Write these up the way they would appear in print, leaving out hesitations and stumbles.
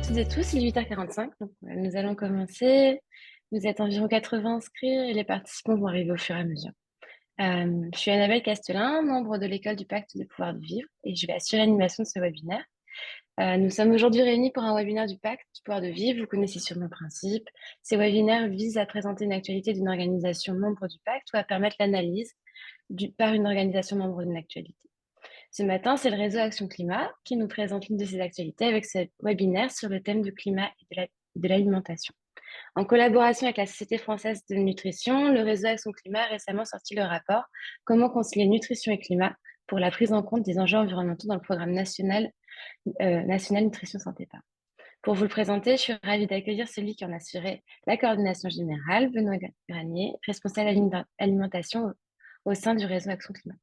toutes et tous, il est 8h45, donc nous allons commencer. Vous êtes environ 80 inscrits et les participants vont arriver au fur et à mesure. Je suis Annabelle Castelin, membre de l'école du Pacte du pouvoir de vivre et je vais assurer l'animation de ce webinaire. Nous sommes aujourd'hui réunis pour un webinaire du Pacte du pouvoir de vivre. Vous connaissez sûrement le principe. Ces webinaires visent à présenter une actualité d'une organisation membre du Pacte ou à permettre l'analyse par une organisation membre d'une actualité. Ce matin, c'est le réseau Action Climat qui nous présente l'une de ses actualités avec ce webinaire sur le thème du climat et de l'alimentation. En collaboration avec la Société française de nutrition, le réseau Action Climat a récemment sorti le rapport Comment concilier nutrition et climat pour la prise en compte des enjeux environnementaux dans le programme national Nutrition Santé PAM. Pour vous le présenter, je suis ravie d'accueillir celui qui en assurait la coordination générale, Benoît Granier, responsable alimentation au sein du réseau Action Climat.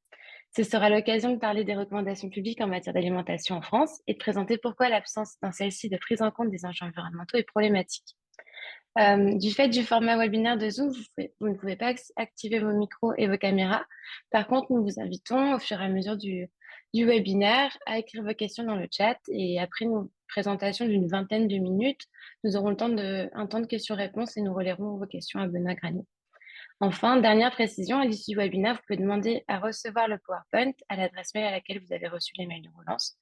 Ce sera l'occasion de parler des recommandations publiques en matière d'alimentation en France et de présenter pourquoi l'absence dans celle-ci de prise en compte des enjeux environnementaux est problématique. Du fait du format webinaire de Zoom, vous ne pouvez pas activer vos micros et vos caméras. Par contre, nous vous invitons au fur et à mesure du webinaire à écrire vos questions dans le chat et après une présentation d'une vingtaine de minutes, nous aurons un temps de questions-réponses et nous relayerons vos questions à Benoît Granier. Enfin, dernière précision, à l'issue du webinaire, vous pouvez demander à recevoir le PowerPoint à l'adresse mail à laquelle vous avez reçu les mails de relance.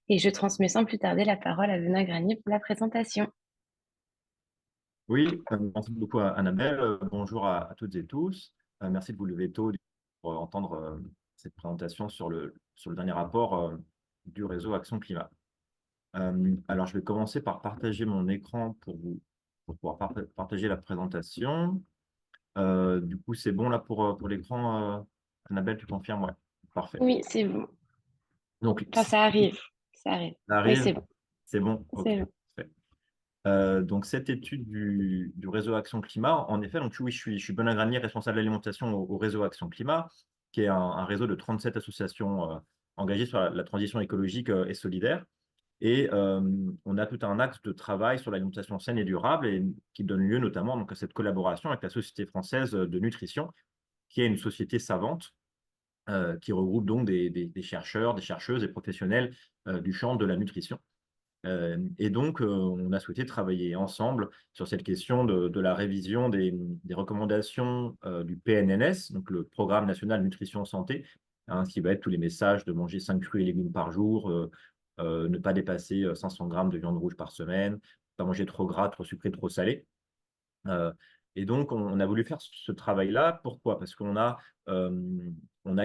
Et je transmets sans plus tarder la parole à Benoît Granier pour la présentation. Oui, merci beaucoup à Annabelle. Bonjour à toutes et tous. Merci de vous lever tôt pour entendre cette présentation sur le dernier rapport du réseau Action Climat. Alors, je vais commencer par partager mon écran pour pouvoir partager la présentation. Du coup, c'est bon là pour l'écran, Annabelle, tu confirmes? Ouais, parfait. Oui, c'est bon. Donc, Enfin, si ça arrive. Ça arrive. ça Oui, arrive, c'est bon. c'est bon? Ok. C'est bon. Parfait. Donc, cette étude du réseau Action Climat, en effet, donc oui, je suis Benoît Granier, responsable d'alimentation au réseau Action Climat, qui est un réseau de 37 associations engagées sur la transition écologique et solidaire. Et on a tout un axe de travail sur l'alimentation saine et durable et qui donne lieu notamment donc, à cette collaboration avec la Société française de nutrition, qui est une société savante qui regroupe donc des chercheurs, des chercheuses et professionnels du champ de la nutrition. Et donc, on a souhaité travailler ensemble sur cette question de la révision des recommandations du PNNS, donc le Programme national nutrition santé, hein, qui va être tous les messages de manger 5 fruits et légumes par jour, ne pas dépasser 500 grammes de viande rouge par semaine, pas manger trop gras, trop sucré, trop salé. Euh, et donc, on a voulu faire ce travail-là. Pourquoi? Parce on a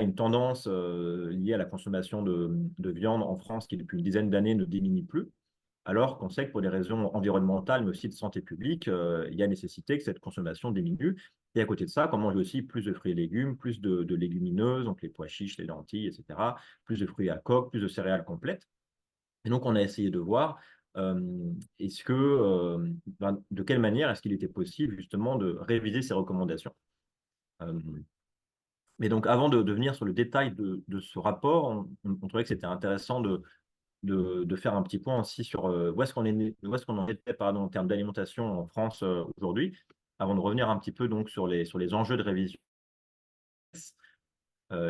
une tendance liée à la consommation de viande en France qui, depuis une dizaine d'années, ne diminue plus. Alors qu'on sait que pour des raisons environnementales, mais aussi de santé publique, il y a nécessité que cette consommation diminue. Et à côté de ça, qu'on mange aussi plus de fruits et légumes, plus de légumineuses, donc les pois chiches, les lentilles, etc., plus de fruits à coque, plus de céréales complètes. Et donc, on a essayé de voir de quelle manière est-ce qu'il était possible justement de réviser ces recommandations. Euh, mais donc, avant de venir sur le détail de ce rapport, on trouvait que c'était intéressant de faire un petit point aussi sur où est-ce qu'on en était pardon, en termes d'alimentation en France aujourd'hui, avant de revenir un petit peu donc sur les enjeux de révision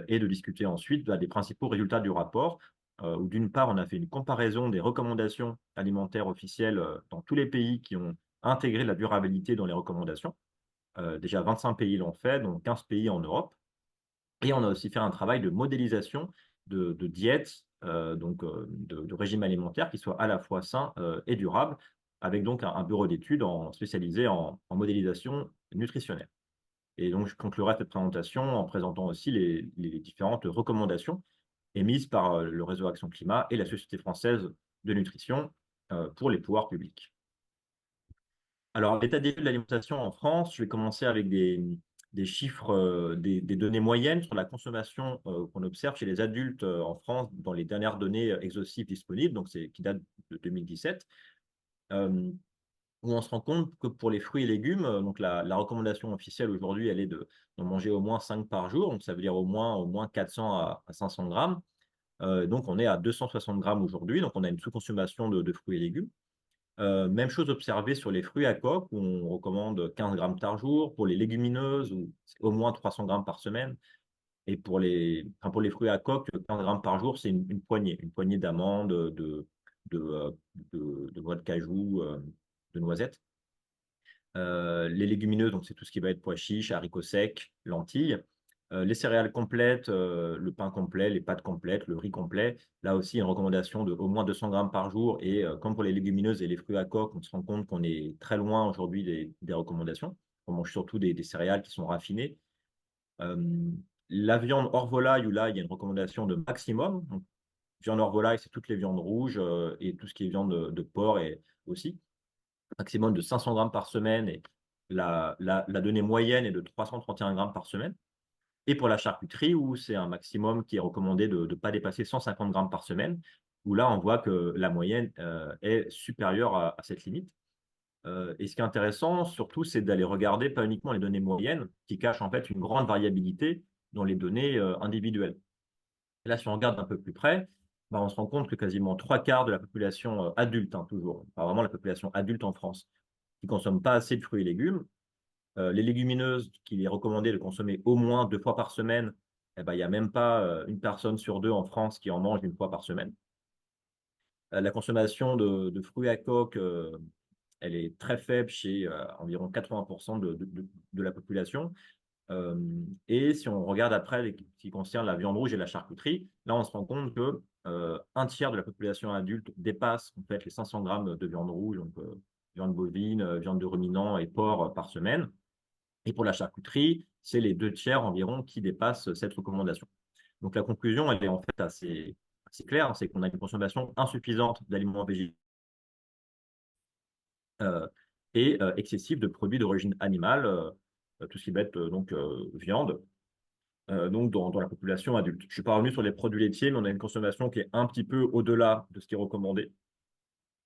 et de discuter ensuite des principaux résultats du rapport, où d'une part, on a fait une comparaison des recommandations alimentaires officielles dans tous les pays qui ont intégré la durabilité dans les recommandations. Déjà 25 pays l'ont fait, dont 15 pays en Europe. Et on a aussi fait un travail de modélisation de diète, de régime alimentaire qui soit à la fois sain et durable, avec donc un bureau d'études spécialisé en modélisation nutritionnelle. Et donc, je conclurai cette présentation en présentant aussi les différentes recommandations émises par le réseau Action Climat et la Société française de nutrition pour les pouvoirs publics. Alors, l'état des lieux de l'alimentation en France, je vais commencer avec des chiffres, des données moyennes sur la consommation qu'on observe chez les adultes en France dans les dernières données exhaustives disponibles, donc qui datent de 2017. Où on se rend compte que pour les fruits et légumes, donc la recommandation officielle aujourd'hui, elle est d'en manger au moins 5 par jour, donc ça veut dire au moins 400 à 500 grammes. Donc on est à 260 grammes aujourd'hui, donc on a une sous-consommation de fruits et légumes. Même chose observée sur les fruits à coque, où on recommande 15 grammes par jour. Pour les légumineuses, où c'est au moins 300 grammes par semaine. Et pour les fruits à coque, 15 grammes par jour, c'est une poignée d'amandes, de noix de cajou, de noisettes. Les légumineuses, donc c'est tout ce qui va être pois chiches, haricots secs, lentilles. Les céréales complètes, le pain complet, les pâtes complètes, le riz complet. Là aussi, une recommandation de au moins 200 grammes par jour. Et comme pour les légumineuses et les fruits à coque, on se rend compte qu'on est très loin aujourd'hui des recommandations. On mange surtout des céréales qui sont raffinées. Euh, la viande hors volaille, où là, il y a une recommandation de maximum. Donc, viande hors volaille, c'est toutes les viandes rouges et tout ce qui est viande de porc et aussi maximum de 500 grammes par semaine et la donnée moyenne est de 331 grammes par semaine. Et pour la charcuterie, où c'est un maximum qui est recommandé de ne pas dépasser 150 grammes par semaine, où là, on voit que la moyenne est supérieure à cette limite. Et ce qui est intéressant, surtout, c'est d'aller regarder pas uniquement les données moyennes, qui cachent en fait une grande variabilité dans les données individuelles. Et là, si on regarde un peu plus près, bah, on se rend compte que quasiment trois quarts de la population adulte, hein, toujours, pas vraiment la population adulte en France, qui ne consomme pas assez de fruits et légumes. Les légumineuses, qu'il est recommandé de consommer au moins 2 fois par semaine, eh ben, il n'y a même pas une personne sur deux en France qui en mange 1 fois par semaine. La consommation de fruits à coque, elle est très faible chez environ 80% de la population. Et si on regarde après ce qui concerne la viande rouge et la charcuterie, là, on se rend compte que un tiers de la population adulte dépasse en fait les 500 grammes de viande rouge, donc viande bovine, viande de ruminant et porc par semaine. Et pour la charcuterie, c'est les 2 tiers environ qui dépassent cette recommandation. Donc la conclusion, elle est en fait assez claire, c'est qu'on a une consommation insuffisante d'aliments végétaux euh, et excessive de produits d'origine animale, tout ce qui va être donc viande, donc dans la population adulte. Je ne suis pas revenu sur les produits laitiers, mais on a une consommation qui est un petit peu au-delà de ce qui est recommandé.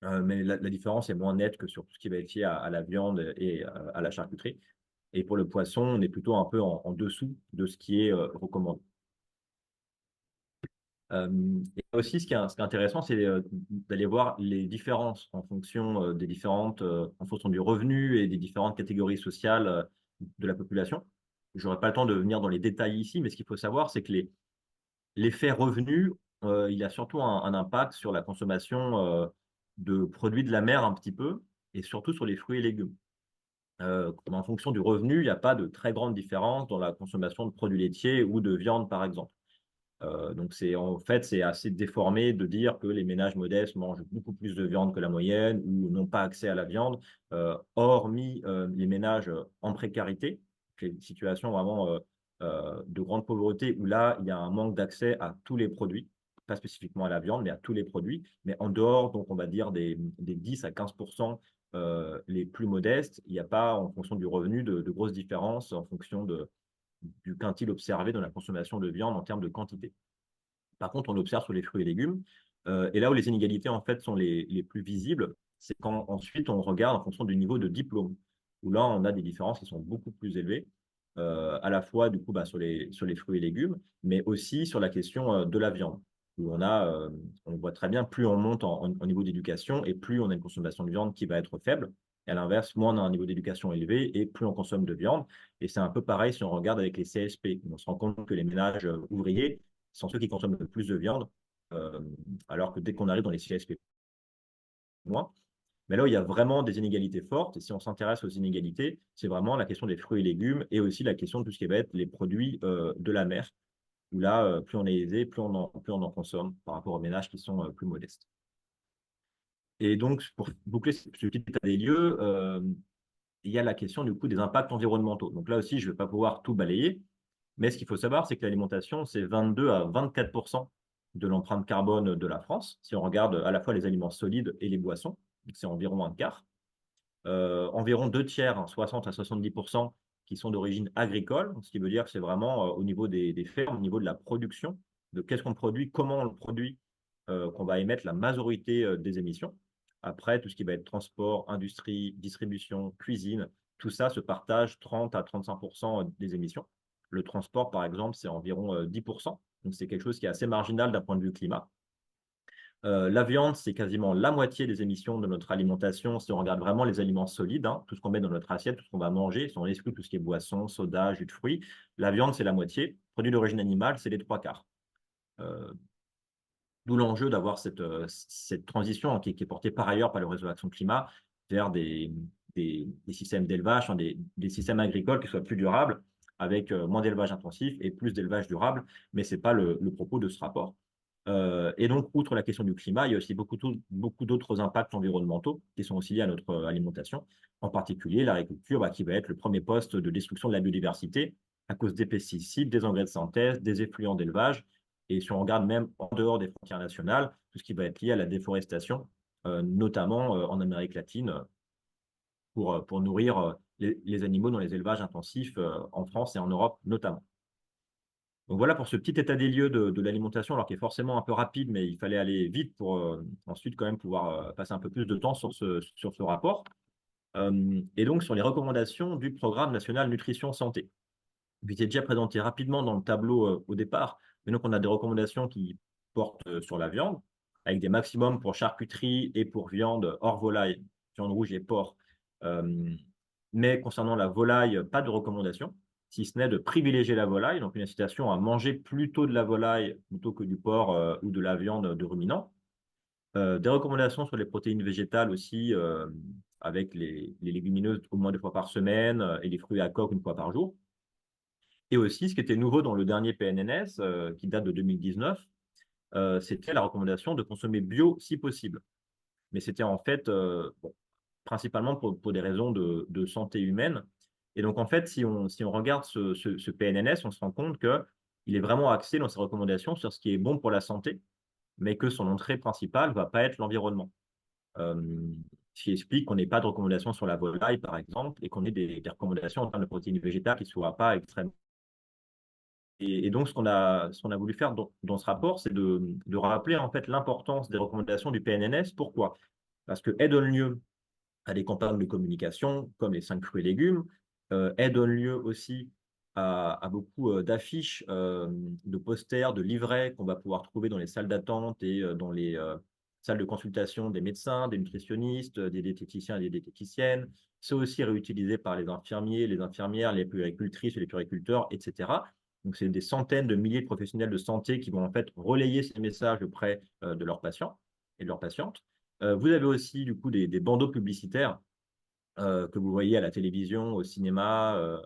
Mais la différence est moins nette que sur tout ce qui va être lié à la viande et à la charcuterie. Et pour le poisson, on est plutôt un peu en dessous de ce qui est recommandé. Et aussi, ce qui est intéressant, c'est d'aller voir les différences en fonction en fonction du revenu et des différentes catégories sociales de la population. Je n'aurai pas le temps de venir dans les détails ici, mais ce qu'il faut savoir, c'est que l'effet revenu, il a surtout un impact sur la consommation de produits de la mer un petit peu, et surtout sur les fruits et légumes. En fonction du revenu, il n'y a pas de très grande différence dans la consommation de produits laitiers ou de viande, par exemple. Donc, en fait, c'est assez déformé de dire que les ménages modestes mangent beaucoup plus de viande que la moyenne ou n'ont pas accès à la viande, hormis les ménages en précarité, les situations vraiment de grande pauvreté où là, il y a un manque d'accès à tous les produits, pas spécifiquement à la viande, mais à tous les produits. Mais en dehors, donc, on va dire des 10 à 15% les plus modestes, il n'y a pas, en fonction du revenu, de grosses différences en fonction du quintile observé dans la consommation de viande en termes de quantité. Par contre, on observe sur les fruits et légumes. Et là où les inégalités en fait sont les plus visibles, c'est quand ensuite on regarde en fonction du niveau de diplôme, où là on a des différences qui sont beaucoup plus élevées, à la fois du coup sur les fruits et légumes, mais aussi sur la question de la viande, où on voit très bien, plus on monte en niveau d'éducation et plus on a une consommation de viande qui va être faible. Et à l'inverse, moins on a un niveau d'éducation élevé et plus on consomme de viande. Et c'est un peu pareil si on regarde avec les CSP. On se rend compte que les ménages ouvriers sont ceux qui consomment le plus de viande, euh, alors que dès qu'on arrive dans les CSP, moins. Mais là où il y a vraiment des inégalités fortes, et si on s'intéresse aux inégalités, c'est vraiment la question des fruits et légumes et aussi la question de tout ce qui va être les produits de la mer, où là, plus on est aisé, plus on en consomme par rapport aux ménages qui sont plus modestes. Et donc, pour boucler ce petit état des lieux, il y a la question du coup des impacts environnementaux. Donc là aussi, je ne vais pas pouvoir tout balayer, mais ce qu'il faut savoir, c'est que l'alimentation, c'est 22 à 24% de l'empreinte carbone de la France. Si on regarde à la fois les aliments solides et les boissons, c'est environ un quart. Environ 2 tiers, hein, 60 à 70%, qui sont d'origine agricole, ce qui veut dire que c'est vraiment au niveau des fermes, au niveau de la production, de qu'est-ce qu'on produit, comment on le produit, qu'on va émettre la majorité des émissions. Après, tout ce qui va être transport, industrie, distribution, cuisine, tout ça se partage 30 à 35% des émissions. Le transport, par exemple, c'est environ 10%. Donc, c'est quelque chose qui est assez marginal d'un point de vue climat. La viande, c'est quasiment la moitié des émissions de notre alimentation si on regarde vraiment les aliments solides, hein, tout ce qu'on met dans notre assiette, tout ce qu'on va manger, si on exclut tout ce qui est boisson, soda, jus de fruits. La viande, c'est la moitié. Produits d'origine animale, c'est les trois quarts. Euh, D'où l'enjeu d'avoir cette transition qui est portée par ailleurs par le réseau Action Climat vers des systèmes d'élevage, enfin, des systèmes agricoles qui soient plus durables, avec moins d'élevage intensif et plus d'élevage durable. Mais ce n'est pas le propos de ce rapport. Et donc, outre la question du climat, il y a aussi beaucoup d'autres impacts environnementaux qui sont aussi liés à notre alimentation, en particulier l'agriculture, qui va être le premier poste de destruction de la biodiversité à cause des pesticides, des engrais de synthèse, des effluents d'élevage. Et si on regarde même en dehors des frontières nationales, tout ce qui va être lié à la déforestation, notamment en Amérique latine, pour nourrir les animaux dans les élevages intensifs en France et en Europe notamment. Donc voilà pour ce petit état des lieux de l'alimentation, alors qui est forcément un peu rapide, mais il fallait aller vite pour ensuite quand même pouvoir passer un peu plus de temps sur ce rapport. Et donc sur les recommandations du programme national nutrition santé. Puis c'est déjà présenté rapidement dans le tableau au départ, mais donc on a des recommandations qui portent sur la viande, avec des maximums pour charcuterie et pour viande hors volaille, viande rouge et porc. Euh, mais concernant la volaille, pas de recommandation, si ce n'est de privilégier la volaille, donc une incitation à manger plutôt de la volaille plutôt que du porc ou de la viande de ruminants. Des recommandations sur les protéines végétales aussi, avec les légumineuses au moins 2 fois par semaine et les fruits à coque 1 fois par jour. Et aussi, ce qui était nouveau dans le dernier PNNS, qui date de 2019, c'était la recommandation de consommer bio si possible. Mais c'était en fait bon, principalement pour des raisons de santé humaine. Et donc, en fait, si on regarde ce PNNS, on se rend compte qu'il est vraiment axé dans ses recommandations sur ce qui est bon pour la santé, mais que son entrée principale ne va pas être l'environnement. Euh, Ce qui explique qu'on n'ait pas de recommandations sur la volaille, par exemple, et qu'on ait des recommandations en termes de protéines végétales qui ne soient pas extrêmement. Et donc, ce qu'on a voulu faire dans ce rapport, c'est de rappeler en fait l'importance des recommandations du PNNS. Pourquoi? Parce qu'elles donnent lieu à des campagnes de communication comme les 5 fruits et légumes. Elles donnent lieu aussi à beaucoup d'affiches, de posters, de livrets qu'on va pouvoir trouver dans les salles d'attente et dans les salles de consultation des médecins, des nutritionnistes, des diététiciens et des diététiciennes. C'est aussi réutilisé par les infirmiers, les infirmières, les puéricultrices et les puériculteurs, etc. Donc, c'est des centaines de milliers de professionnels de santé qui vont en fait relayer ces messages auprès de leurs patients et de leurs patientes. Vous avez aussi du coup des bandeaux publicitaires que vous voyez à la télévision, au cinéma,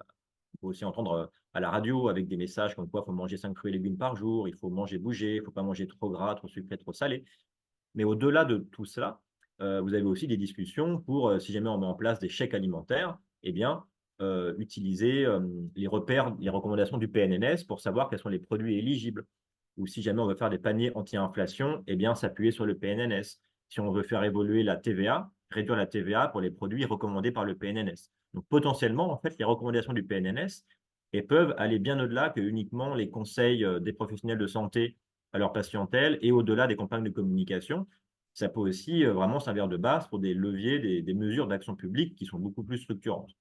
vous pouvez aussi entendre à la radio avec des messages comme quoi il faut manger 5 fruits et légumes par jour, il faut manger bouger, il ne faut pas manger trop gras, trop sucré, trop salé. Mais au-delà de tout cela, vous avez aussi des discussions pour, si jamais on met en place des chèques alimentaires, eh bien, utiliser les repères, les recommandations du PNNS pour savoir quels sont les produits éligibles. Ou si jamais on veut faire des paniers anti-inflation, eh bien, s'appuyer sur le PNNS. Si on veut faire évoluer la TVA, réduire la TVA pour les produits recommandés par le PNNS. Donc, potentiellement, en fait, les recommandations du PNNS peuvent aller bien au-delà que uniquement les conseils des professionnels de santé à leur patientèle et au-delà des campagnes de communication. Ça peut aussi vraiment servir de base pour des leviers, des mesures d'action publique qui sont beaucoup plus structurantes.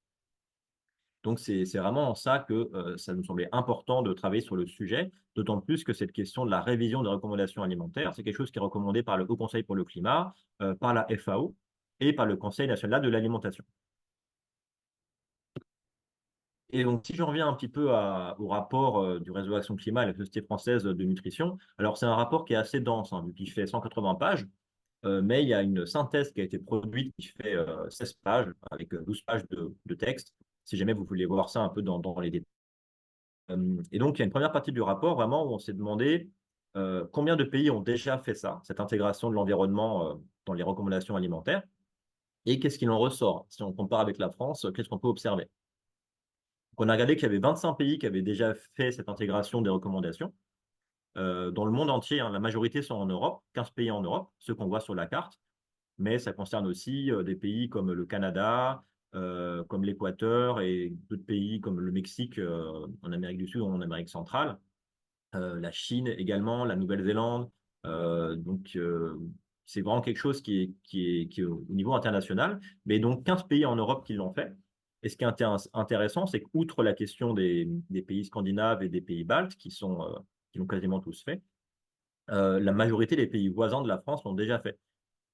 Donc, c'est vraiment en ça que ça nous semblait important de travailler sur le sujet, d'autant plus que cette question de la révision des recommandations alimentaires, c'est quelque chose qui est recommandé par le Haut Conseil pour le climat, par la FAO et par le Conseil national de l'alimentation. Et donc, si je reviens un petit peu au rapport du réseau Action Climat et la Société française de nutrition, alors c'est un rapport qui est assez dense, vu qu'il fait 180 pages, mais il y a une synthèse qui a été produite qui fait 16 pages, avec 12 pages de texte, si jamais vous voulez voir ça un peu dans les détails. Et donc, il y a une première partie du rapport, vraiment, où on s'est demandé combien de pays ont déjà fait ça, cette intégration de l'environnement dans les recommandations alimentaires, et qu'est-ce qu'il en ressort. Si on compare avec la France, qu'est-ce qu'on peut observer? On a regardé qu'il y avait 25 pays qui avaient déjà fait cette intégration des recommandations. Dans le monde entier, la majorité sont en Europe, 15 pays en Europe, ceux qu'on voit sur la carte, mais ça concerne aussi des pays comme le Canada, comme l'Équateur et d'autres pays comme le Mexique en Amérique du Sud ou en Amérique centrale, la Chine également, la Nouvelle-Zélande. Donc, c'est vraiment quelque chose qui est au niveau international, mais donc 15 pays en Europe qui l'ont fait. Et ce qui est intéressant, c'est qu'outre la question des pays scandinaves et des pays baltes, qui l'ont quasiment tous fait, la majorité des pays voisins de la France l'ont déjà fait,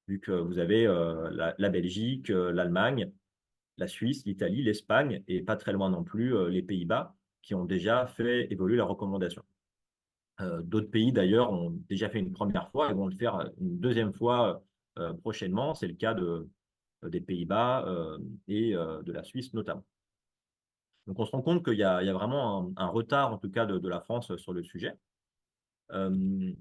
vu que vous avez la Belgique, l'Allemagne, la Suisse, l'Italie, l'Espagne, et pas très loin non plus les Pays-Bas, qui ont déjà fait évoluer leurs recommandations. D'autres pays, d'ailleurs, ont déjà fait une première fois et vont le faire une deuxième fois prochainement. C'est le cas des Pays-Bas et de la Suisse notamment. Donc, on se rend compte qu'il y a vraiment un retard, en tout cas, de la France sur le sujet. Euh,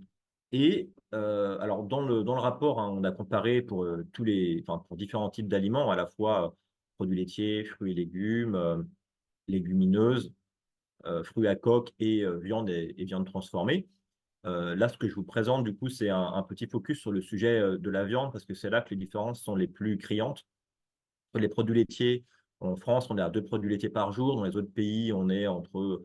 alors, dans le rapport, hein, on a comparé pour, enfin, pour différents types d'aliments, à la fois produits laitiers, fruits et légumes, légumineuses, fruits à coque et viande et viande transformée. Là, ce que je vous présente, du coup, c'est un petit focus sur le sujet de la viande, parce que c'est là que les différences sont les plus criantes. Sur les produits laitiers, en France, on est à 2 produits laitiers par jour. Dans les autres pays, on est entre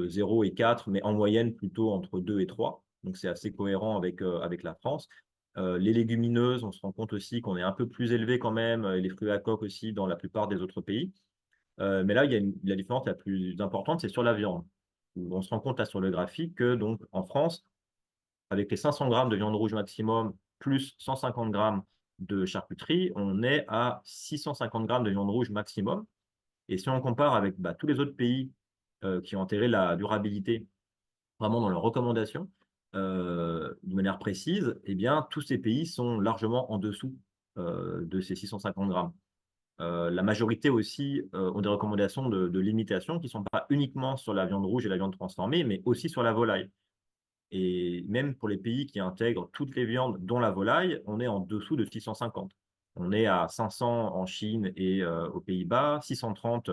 0 et 4, mais en moyenne, plutôt entre 2 et 3. Donc, c'est assez cohérent avec la France. Les légumineuses, on se rend compte aussi qu'on est un peu plus élevé quand même, et les fruits à coque aussi dans la plupart des autres pays. Mais là, il y a la différence la plus importante, c'est sur la viande. On se rend compte là sur le graphique que donc en France, avec les 500 grammes de viande rouge maximum plus 150 grammes de charcuterie, on est à 650 grammes de viande rouge maximum. Et si on compare avec tous les autres pays qui ont intégré la durabilité vraiment dans leurs recommandations, de manière précise, eh bien, tous ces pays sont largement en dessous de ces 650 grammes. La majorité aussi ont des recommandations de limitation qui ne sont pas uniquement sur la viande rouge et la viande transformée, mais aussi sur la volaille. Et même pour les pays qui intègrent toutes les viandes, dont la volaille, on est en dessous de 650. On est à 500 en Chine et aux Pays-Bas, 630,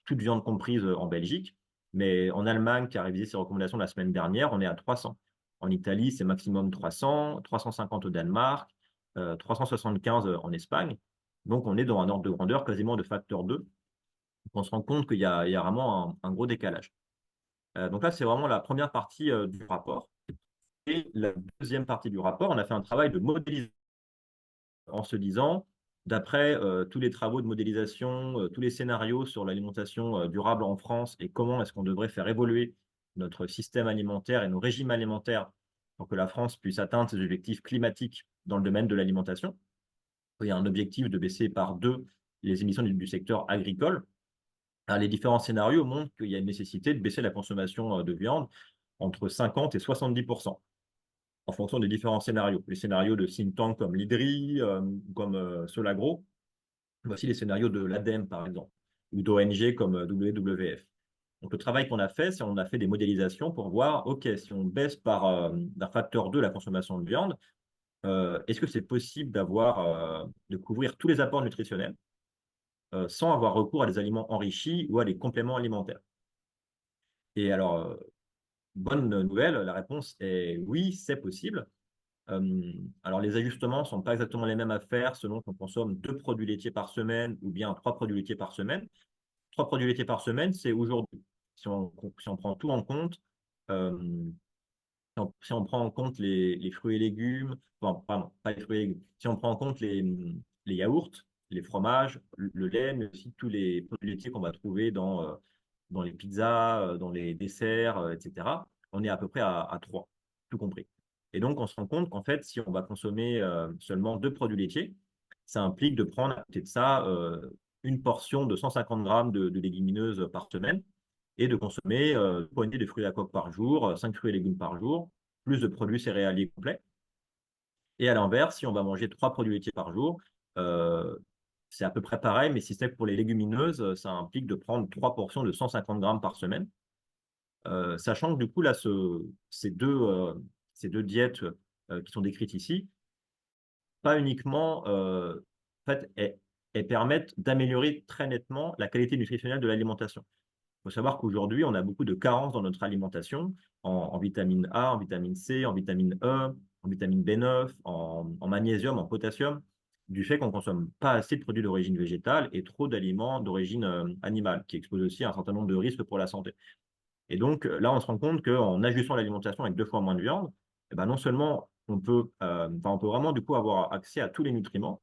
toutes viandes comprises en Belgique. Mais en Allemagne, qui a révisé ses recommandations la semaine dernière, on est à 300. En Italie, c'est maximum 300, 350 au Danemark, 375 en Espagne. Donc, on est dans un ordre de grandeur quasiment de facteur 2. Donc, on se rend compte il y a vraiment un gros décalage. Donc là, c'est vraiment la première partie du rapport. Et la deuxième partie du rapport, on a fait un travail de modélisation en se disant, d'après tous les travaux de modélisation, tous les scénarios sur l'alimentation durable en France et comment est-ce qu'on devrait faire évoluer notre système alimentaire et nos régimes alimentaires pour que la France puisse atteindre ses objectifs climatiques dans le domaine de l'alimentation. Il y a un objectif de baisser par 2 les émissions du secteur agricole. Alors, les différents scénarios montrent qu'il y a une nécessité de baisser la consommation de viande entre 50 et 70% en fonction des différents scénarios. Les scénarios de think tank comme l'IDRI, comme Solagro, voici les scénarios de l'ADEME, par exemple, ou d'ONG comme WWF. Donc, le travail qu'on a fait, c'est qu'on a fait des modélisations pour voir, OK, si on baisse d'un facteur 2 la consommation de viande, est-ce que c'est possible de couvrir tous les apports nutritionnels sans avoir recours à des aliments enrichis ou à des compléments alimentaires? Et alors, bonne nouvelle, la réponse est oui, c'est possible. Alors, les ajustements ne sont pas exactement les mêmes à faire selon qu'on consomme 2 produits laitiers par semaine ou bien 3 produits laitiers par semaine. 3 produits laitiers par semaine, c'est aujourd'hui. Si on prend tout en compte, euh, si on prend en compte les fruits et légumes, enfin, pardon, pas les fruits et légumes, si on prend en compte les yaourts, les fromages, le lait, mais aussi tous les produits laitiers qu'on va trouver dans les pizzas, dans les desserts, etc., on est à peu près à 3, tout compris. Et donc, on se rend compte qu'en fait, si on va consommer seulement 2 produits laitiers, ça implique de prendre à côté de ça une portion de 150 grammes de légumineuses par semaine et de consommer une poignée de fruits à coque par jour, 5 fruits et légumes par jour, plus de produits céréaliers complets. Et à l'inverse, si on va manger 3 produits laitiers par jour, euh, c'est à peu près pareil, mais si c'est pour les légumineuses, ça implique de prendre 3 portions de 150 grammes par semaine. Sachant que du coup, là, ces deux diètes qui sont décrites ici, pas uniquement, en fait, elles permettent d'améliorer très nettement la qualité nutritionnelle de l'alimentation. Il faut savoir qu'aujourd'hui, on a beaucoup de carences dans notre alimentation en vitamine A, en vitamine C, en vitamine E, en vitamine B9, en magnésium, en potassium, du fait qu'on ne consomme pas assez de produits d'origine végétale et trop d'aliments d'origine animale, qui exposent aussi à un certain nombre de risques pour la santé. Et donc là, on se rend compte qu'en ajustant l'alimentation avec 2 fois moins de viande, eh ben, non seulement on peut vraiment du coup avoir accès à tous les nutriments,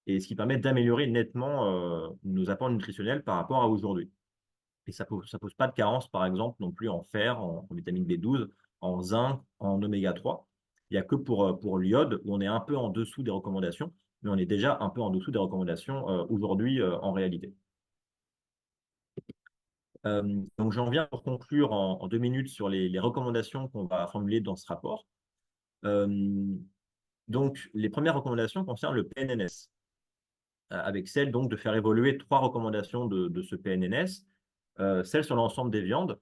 et ce qui permet d'améliorer nettement nos apports nutritionnels par rapport à aujourd'hui. Et ça pose pas de carence, par exemple, non plus en fer, en vitamine B12, en zinc, en oméga 3. Il n'y a que pour l'iode, où on est un peu en dessous des recommandations, mais on est déjà un peu en dessous des recommandations aujourd'hui en réalité. Donc, j'en viens pour conclure en 2 minutes sur les recommandations qu'on va formuler dans ce rapport. Euh, donc, les premières recommandations concernent le PNNS, avec celle donc de faire évoluer 3 recommandations de ce PNNS. Celle sur l'ensemble des viandes,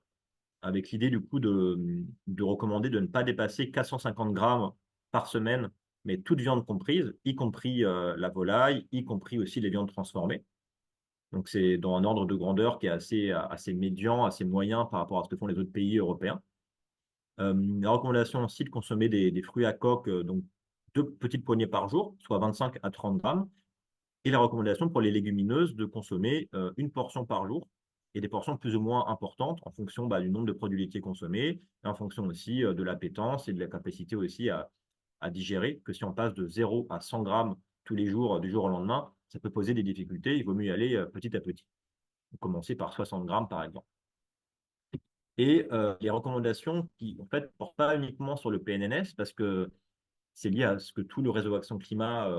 avec l'idée du coup de recommander de ne pas dépasser 450 grammes par semaine, mais toute viande comprise, y compris la volaille, y compris aussi les viandes transformées. Donc c'est dans un ordre de grandeur qui est assez médian, assez moyen par rapport à ce que font les autres pays européens. La recommandation aussi de consommer des fruits à coque, donc 2 petites poignées par jour, soit 25 à 30 grammes. Et la recommandation pour les légumineuses de consommer 1 portion par jour et des portions plus ou moins importantes en fonction du nombre de produits laitiers consommés et en fonction aussi de l'appétence et de la capacité aussi à digérer. Que si on passe de 0 à 100 grammes tous les jours, du jour au lendemain, ça peut poser des difficultés. Il vaut mieux y aller petit à petit. Commencer par 60 grammes, par exemple. Et les recommandations qui, en fait, ne portent pas uniquement sur le PNNS parce que c'est lié à ce que tout le réseau Action Climat,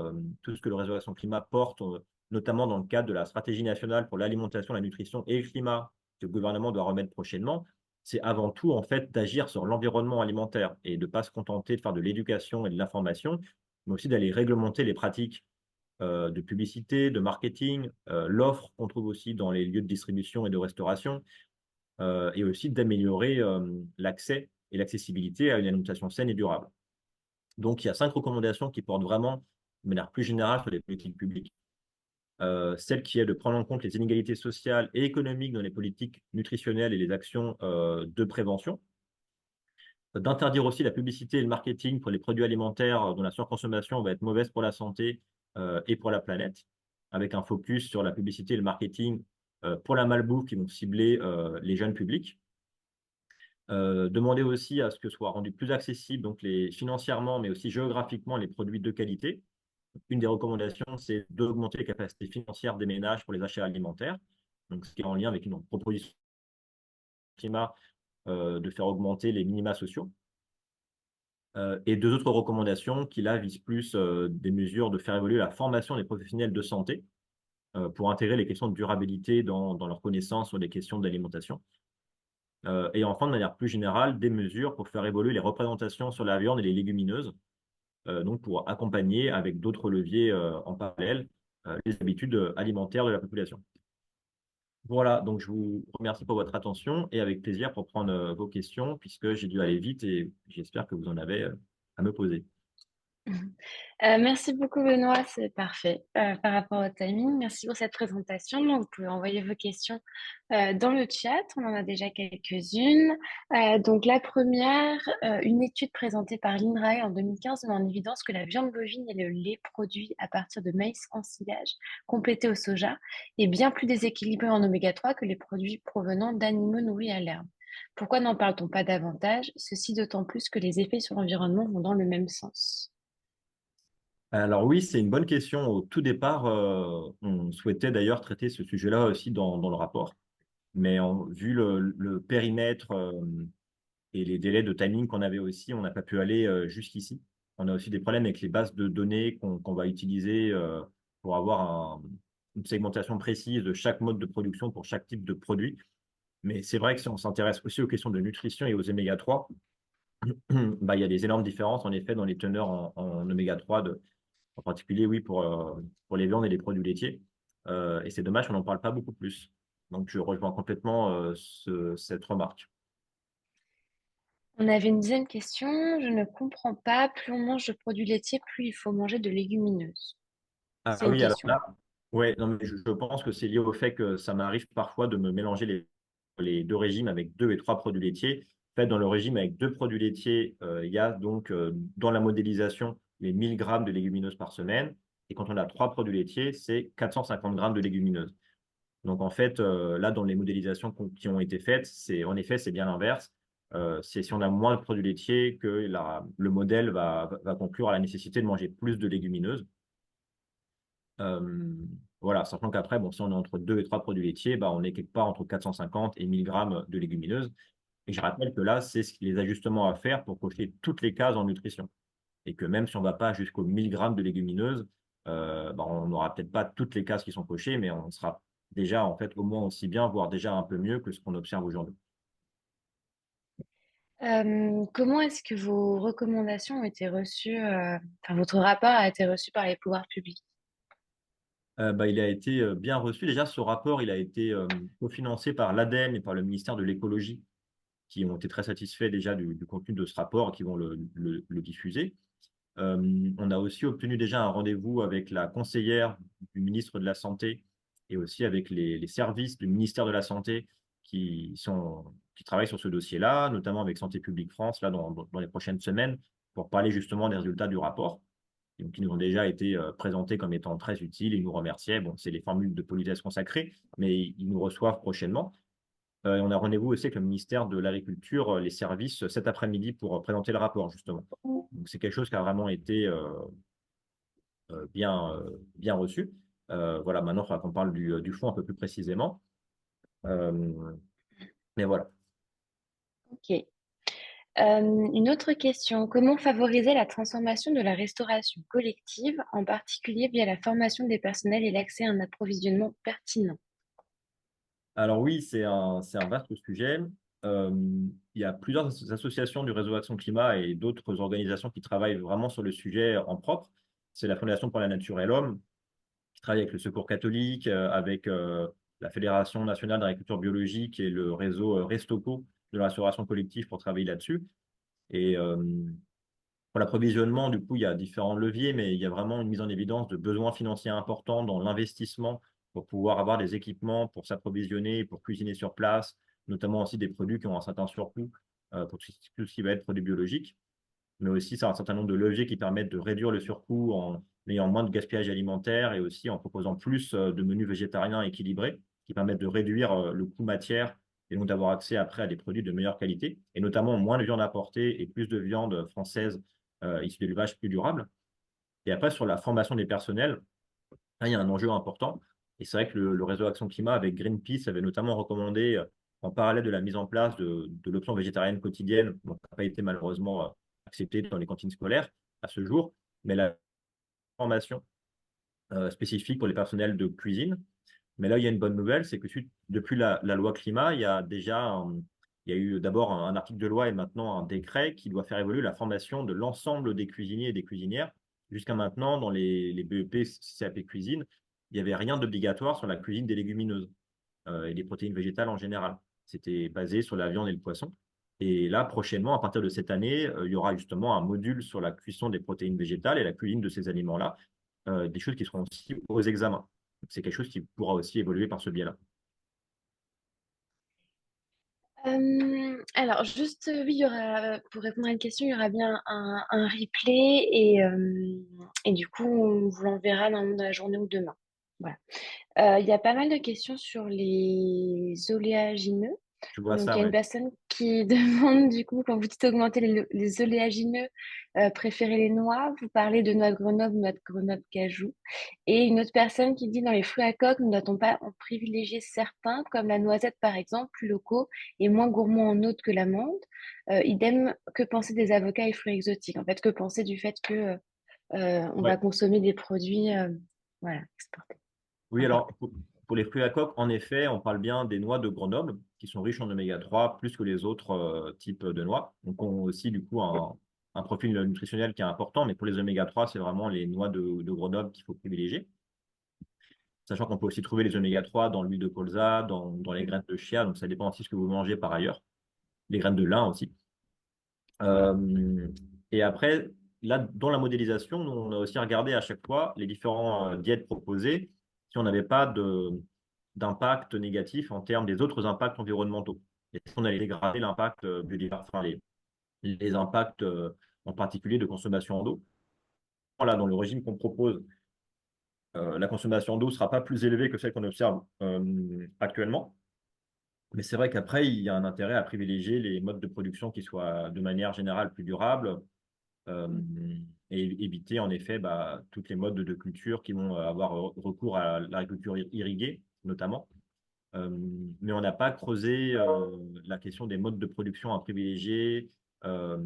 tout ce que le réseau Action Climat porte, notamment dans le cadre de la stratégie nationale pour l'alimentation, la nutrition et le climat que le gouvernement doit remettre prochainement, c'est avant tout en fait d'agir sur l'environnement alimentaire et de ne pas se contenter de faire de l'éducation et de l'information, mais aussi d'aller réglementer les pratiques de publicité, de marketing, l'offre qu'on trouve aussi dans les lieux de distribution et de restauration, et aussi d'améliorer l'accès et l'accessibilité à une alimentation saine et durable. Donc, il y a 5 recommandations qui portent vraiment, de manière plus générale, sur les politiques publiques. Celle qui est de prendre en compte les inégalités sociales et économiques dans les politiques nutritionnelles et les actions de prévention. D'interdire aussi la publicité et le marketing pour les produits alimentaires dont la surconsommation va être mauvaise pour la santé et pour la planète, avec un focus sur la publicité et le marketing pour la malbouffe qui vont cibler les jeunes publics. Demander aussi à ce que soient rendus plus accessibles donc financièrement, mais aussi géographiquement, les produits de qualité. Une des recommandations, c'est d'augmenter les capacités financières des ménages pour les achats alimentaires. Donc, ce qui est en lien avec une proposition climat de faire augmenter les minima sociaux. Et 2 autres recommandations qui, là, visent plus des mesures de faire évoluer la formation des professionnels de santé pour intégrer les questions de durabilité dans leurs connaissances sur les questions d'alimentation. Et enfin, de manière plus générale, des mesures pour faire évoluer les représentations sur la viande et les légumineuses, donc pour accompagner avec d'autres leviers en parallèle les habitudes alimentaires de la population. Voilà, donc je vous remercie pour votre attention et avec plaisir pour prendre vos questions puisque j'ai dû aller vite et j'espère que vous en avez à me poser. Merci beaucoup Benoît, c'est parfait, par rapport au timing. Merci pour cette présentation. Donc vous pouvez envoyer vos questions, dans le chat. On en a déjà quelques-unes. Donc la première, une étude présentée par l'INRAE en 2015 met en évidence que la viande bovine et le lait produit à partir de maïs en silage, complété au soja, est bien plus déséquilibré en oméga 3 que les produits provenant d'animaux nourris à l'herbe. Pourquoi n'en parle-t-on pas davantage? Ceci d'autant plus que les effets sur l'environnement vont dans le même sens. Alors oui, c'est une bonne question. Au tout départ, on souhaitait d'ailleurs traiter ce sujet-là aussi dans le rapport. Mais vu le périmètre et les délais de timing qu'on avait aussi, on n'a pas pu aller jusqu'ici. On a aussi des problèmes avec les bases de données qu'on va utiliser pour avoir une segmentation précise de chaque mode de production pour chaque type de produit. Mais c'est vrai que si on s'intéresse aussi aux questions de nutrition et aux oméga 3, il y a des énormes différences en effet dans les teneurs en oméga 3, en particulier oui, pour les viandes et les produits laitiers. Et c'est dommage qu'on n'en parle pas beaucoup plus. Donc je rejoins complètement cette remarque. On avait une deuxième question. Je ne comprends pas. Plus on mange de produits laitiers, plus il faut manger de légumineuses. C'est Ah une oui, alors question. là, ouais, non, mais je pense que c'est lié au fait que ça m'arrive parfois de me mélanger les 2 régimes avec 2 et 3 produits laitiers. En fait, dans le régime avec 2 produits laitiers, il y a donc dans la modélisation les 1000 grammes de légumineuses par semaine. Et quand on a 3 produits laitiers, c'est 450 grammes de légumineuses. Donc en fait, là, dans les modélisations qui ont été faites, en effet, c'est bien l'inverse. C'est si on a moins de produits laitiers que le modèle va conclure à la nécessité de manger plus de légumineuses. Euh, voilà, sachant qu'après, bon, si on est entre 2 et 3 produits laitiers, on est quelque part entre 450 et 1000 grammes de légumineuses. Et je rappelle que là, c'est les ajustements à faire pour cocher toutes les cases en nutrition. Et que même si on ne va pas jusqu'aux 1000 grammes de légumineuses, on n'aura peut-être pas toutes les cases qui sont cochées, mais on sera déjà, en fait, au moins aussi bien, voire déjà un peu mieux que ce qu'on observe aujourd'hui. Comment est-ce que vos recommandations ont été reçues, enfin votre rapport a été reçu par les pouvoirs publics? Il a été bien reçu. Déjà, ce rapport, il a été cofinancé par l'ADEME et par le ministère de l'écologie, qui ont été très satisfaits déjà du contenu de ce rapport et qui vont le diffuser. On a aussi obtenu déjà un rendez-vous avec la conseillère du ministre de la Santé et aussi avec les services du ministère de la Santé qui travaillent sur ce dossier-là, notamment avec Santé publique France, là, dans les prochaines semaines, pour parler justement des résultats du rapport. Et donc, qui nous ont déjà été présentés comme étant très utiles. Ils nous remerciaient. Bon, c'est les formules de politesse consacrées, mais ils nous reçoivent prochainement. Et on a rendez-vous aussi avec le ministère de l'Agriculture, les services, cet après-midi pour présenter le rapport, justement. Donc, c'est quelque chose qui a vraiment été bien reçu. Voilà, maintenant, il faudra qu'on parle du fond un peu plus précisément. Euh, mais voilà. Ok. Une autre question, comment favoriser la transformation de la restauration collective, en particulier via la formation des personnels et l'accès à un approvisionnement pertinent? Alors oui, c'est un vaste sujet. Euh, il y a plusieurs associations du réseau Action Climat et d'autres organisations qui travaillent vraiment sur le sujet en propre. C'est la Fondation pour la Nature et l'Homme qui travaille avec le Secours catholique, avec la Fédération nationale d'agriculture biologique et le réseau Restocco de la restauration collective pour travailler là-dessus. Et pour l'approvisionnement, du coup, il y a différents leviers, mais il y a vraiment une mise en évidence de besoins financiers importants dans l'investissement pour pouvoir avoir des équipements pour s'approvisionner, pour cuisiner sur place, notamment aussi des produits qui ont un certain surcoût pour tout ce qui va être produits biologiques, mais aussi ça a un certain nombre de leviers qui permettent de réduire le surcoût en ayant moins de gaspillage alimentaire et aussi en proposant plus de menus végétariens équilibrés qui permettent de réduire le coût matière et donc d'avoir accès après à des produits de meilleure qualité et notamment moins de viande apportée et plus de viande française issue d'élevage plus durable. Et après, sur la formation des personnels, là, il y a un enjeu important. Et c'est vrai que le réseau Action Climat avec Greenpeace avait notamment recommandé, en parallèle de la mise en place de l'option végétarienne quotidienne, qui n'a pas été malheureusement acceptée dans les cantines scolaires à ce jour, mais la formation spécifique pour les personnels de cuisine. Mais là, il y a une bonne nouvelle, c'est que depuis la loi climat, il y a eu d'abord un article de loi et maintenant un décret qui doit faire évoluer la formation de l'ensemble des cuisiniers et des cuisinières. Jusqu'à maintenant, dans les BEP, CAP cuisine, il n'y avait rien d'obligatoire sur la cuisine des légumineuses et des protéines végétales en général. C'était basé sur la viande et le poisson. Et là, prochainement, à partir de cette année, il y aura justement un module sur la cuisson des protéines végétales et la cuisine de ces aliments-là, des choses qui seront aussi aux examens. C'est quelque chose qui pourra aussi évoluer par ce biais-là. Alors, juste, oui, il y aura, pour répondre à une question, il y aura bien un replay et du coup, on vous l'enverra dans la journée ou demain. Voilà. Il y a pas mal de questions sur les oléagineux. Tu vois Donc, il ça, y a une ouais. personne qui demande, du coup, quand vous dites augmenter les oléagineux, préférez les noix, vous parlez de noix de Grenoble cajou. Et une autre personne qui dit, dans les fruits à coque, ne doit-on pas en privilégier certains, comme la noisette par exemple, plus locaux et moins gourmands en eau que l'amande? Idem, que penser des avocats et fruits exotiques? En fait, que penser du fait que on va Ouais. consommer des produits voilà, exportés, Oui, alors importés? pour les fruits à coque, en effet, on parle bien des noix de Grenoble qui sont riches en oméga 3 plus que les autres types de noix. Donc, on a aussi du coup un profil nutritionnel qui est important, mais pour les oméga 3, c'est vraiment les noix de Grenoble qu'il faut privilégier. Sachant qu'on peut aussi trouver les oméga 3 dans l'huile de colza, dans les graines de chia, donc ça dépend aussi de ce que vous mangez par ailleurs. Les graines de lin aussi. Euh, et après, là, dans la modélisation, nous, on a aussi regardé à chaque fois les différents diètes proposées si on n'avait pas d'impact négatif en termes des autres impacts environnementaux. Et si on allait dégrader l'impact biodiversité, enfin, les impacts en particulier de consommation en eau. Là, dans le régime qu'on propose, la consommation d'eau ne sera pas plus élevée que celle qu'on observe actuellement. Mais c'est vrai qu'après, il y a un intérêt à privilégier les modes de production qui soient de manière générale plus durables euh, et éviter en effet toutes les modes de culture qui vont avoir recours à l'agriculture irriguée, notamment. Euh, mais on n'a pas creusé la question des modes de production à privilégier euh,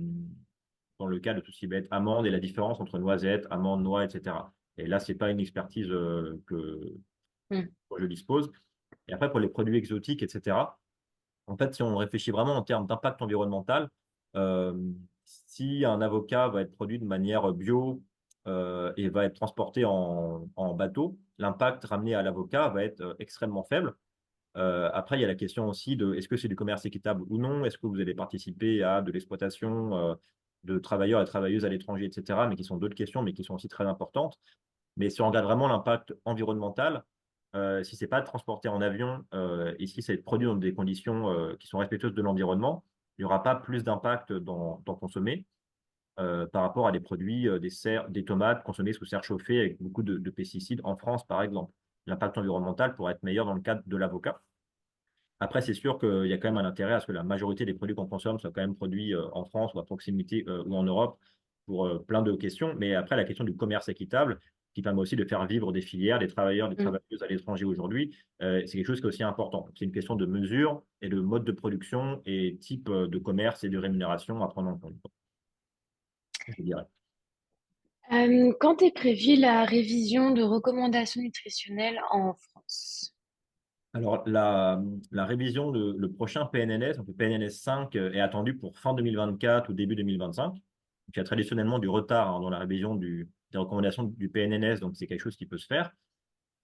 dans le cas de tout ce qui va être amande et la différence entre noisette, amande, noix, etc. Et là, c'est pas une expertise dont je dispose. Et après, pour les produits exotiques, etc., en fait, si on réfléchit vraiment en termes d'impact environnemental, euh, si un avocat va être produit de manière bio et va être transporté en bateau, l'impact ramené à l'avocat va être extrêmement faible. Après, il y a la question aussi de est-ce que c'est du commerce équitable ou non? Est-ce que vous allez participer à de l'exploitation de travailleurs et travailleuses à l'étranger, etc., mais qui sont d'autres questions, mais qui sont aussi très importantes. Mais si on regarde vraiment l'impact environnemental, si ce n'est pas transporté en avion et si c'est produit dans des conditions qui sont respectueuses de l'environnement, il n'y aura pas plus d'impact dans consommer par rapport à des produits, des tomates consommées sous serre chauffée avec beaucoup de pesticides en France, par exemple. L'impact environnemental pourrait être meilleur dans le cadre de l'avocat. Après, c'est sûr qu'il y a quand même un intérêt à ce que la majorité des produits qu'on consomme soient quand même produits en France ou à proximité ou en Europe pour plein de questions. Mais après, la question du commerce équitable, qui permet aussi de faire vivre des filières, des travailleurs, des Mm. travailleuses à l'étranger aujourd'hui, c'est quelque chose qui est aussi important. C'est une question de mesure et de mode de production et type de commerce et de rémunération à prendre en compte, je dirais. Quand est prévue la révision de recommandations nutritionnelles en France? Alors, la révision, le prochain PNNS, donc le PNNS 5, est attendu pour fin 2024 ou début 2025. Donc, il y a traditionnellement du retard dans la révision des recommandations du PNNS, donc c'est quelque chose qui peut se faire.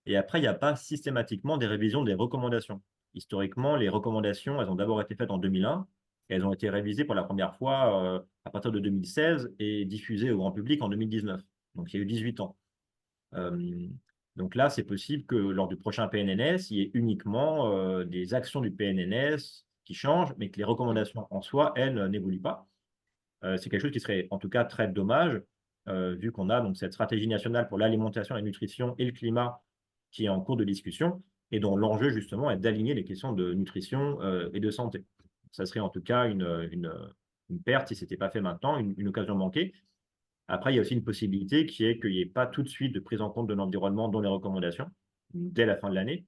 Et après, il n'y a pas systématiquement des révisions des recommandations. Historiquement, les recommandations, elles ont d'abord été faites en 2001 et elles ont été révisées pour la première fois à partir de 2016 et diffusées au grand public en 2019. Donc, il y a eu 18 ans. Euh, donc là, c'est possible que lors du prochain PNNS, il y ait uniquement des actions du PNNS qui changent, mais que les Mm. recommandations en soi, elles, n'évoluent pas. C'est quelque chose qui serait en tout cas très dommage, vu qu'on a donc cette stratégie nationale pour l'alimentation, la nutrition et le climat qui est en cours de discussion et dont l'enjeu justement est d'aligner les questions de nutrition et de santé. Ça serait en tout cas une perte si ce n'était pas fait maintenant, une occasion manquée. Après, il y a aussi une possibilité qui est qu'il n'y ait pas tout de suite de prise en compte de l'environnement dans les recommandations dès la fin de l'année,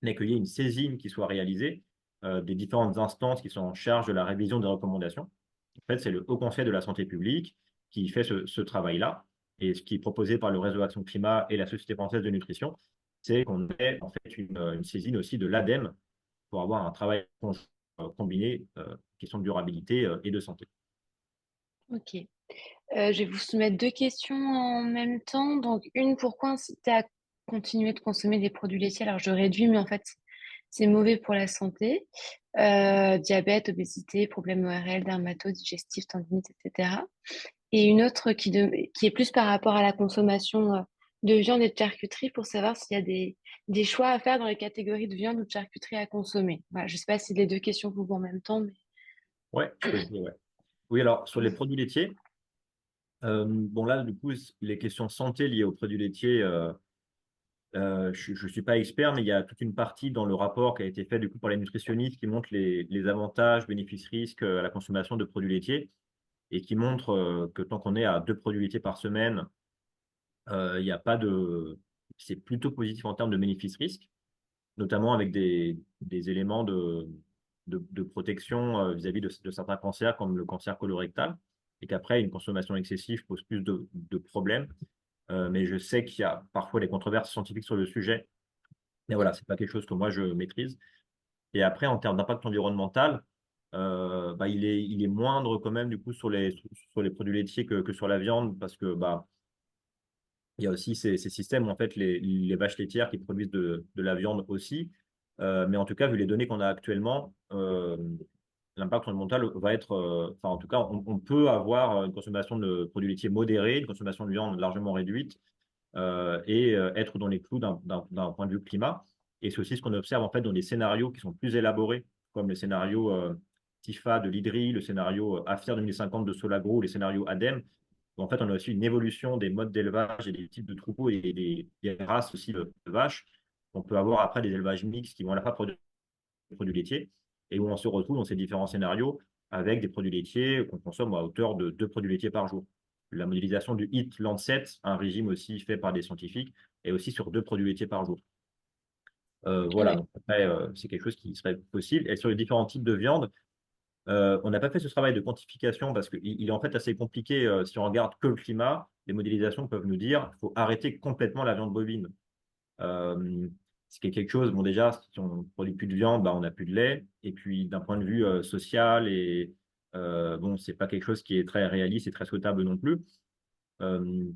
mais qu'il y ait une saisine qui soit réalisée des différentes instances qui sont en charge de la révision des recommandations. En fait, c'est le Haut Conseil de la santé publique qui fait ce travail-là. Et ce qui est proposé par le Réseau Action Climat et la Société française de nutrition, c'est qu'on ait en fait une saisine aussi de l'ADEME pour avoir un travail combiné, question de durabilité et de santé. Ok. Je vais vous soumettre deux questions en même temps. Donc, une, pourquoi inciter à continuer de consommer des produits laitiers? Alors, je réduis, mais en fait, c'est mauvais pour la santé. Diabète, obésité, problèmes ORL, dermato, digestif, tendinite, etc. Et une autre qui est plus par rapport à la consommation de viande et de charcuterie pour savoir s'il y a des choix à faire dans les catégories de viande ou de charcuterie à consommer. Voilà, je ne sais pas si les deux questions vous vont en même temps, mais... Ouais, je peux essayer, ouais. Oui, alors sur les produits laitiers, bon là, du coup, les questions santé liées aux produits laitiers, je ne suis pas expert, mais il y a toute une partie dans le rapport qui a été fait du coup par les nutritionnistes qui montre les avantages, bénéfices, risques à la consommation de produits laitiers et qui montre que tant qu'on est à 2 produits laitiers par semaine, il n'y a pas de... C'est plutôt positif en termes de bénéfices-risques, notamment avec des éléments de protection vis-à-vis de certains cancers comme le cancer colorectal et qu'après, une consommation excessive pose plus de problèmes. Mais je sais qu'il y a parfois des controverses scientifiques sur le sujet. Mais voilà, c'est pas quelque chose que moi je maîtrise. Et après, en termes d'impact environnemental, bah, il est moindre quand même du coup sur les produits laitiers que sur la viande parce que bah, il y a aussi ces systèmes où en fait les vaches laitières qui produisent de la viande aussi. Mais en tout cas, vu les données qu'on a actuellement, l'impact environnemental va être, enfin en tout cas, on peut avoir une consommation de produits laitiers modérée, une consommation de viande largement réduite et être dans les clous d'un point de vue climat. Et c'est aussi ce qu'on observe en fait dans des scénarios qui sont plus élaborés, comme le scénario TIFA de l'IDRI, le scénario AFIR 2050 de Solagro, ou les scénarios ADEME. En fait, on a aussi une évolution des modes d'élevage et des types de troupeaux et des races aussi de vaches. On peut avoir après des élevages mixtes qui vont à la fois produire des produits laitiers et où on se retrouve dans ces différents scénarios avec des produits laitiers qu'on consomme à hauteur de 2 produits laitiers par jour. La modélisation du HIT Lancet, un régime aussi fait par des scientifiques, est aussi sur 2 produits laitiers par jour. Voilà, Ouais. donc après, c'est quelque chose qui serait possible. Et sur les différents types de viande, on n'a pas fait ce travail de quantification parce qu'il est en fait assez compliqué si on regarde que le climat. Les modélisations peuvent nous dire qu'il faut arrêter complètement la viande bovine. Euh, ce qui est quelque chose, bon déjà, si on ne produit plus de viande, bah, on n'a plus de lait. Et puis d'un point de vue social, et bon, c'est pas quelque chose qui est très réaliste et très souhaitable non plus. Euh,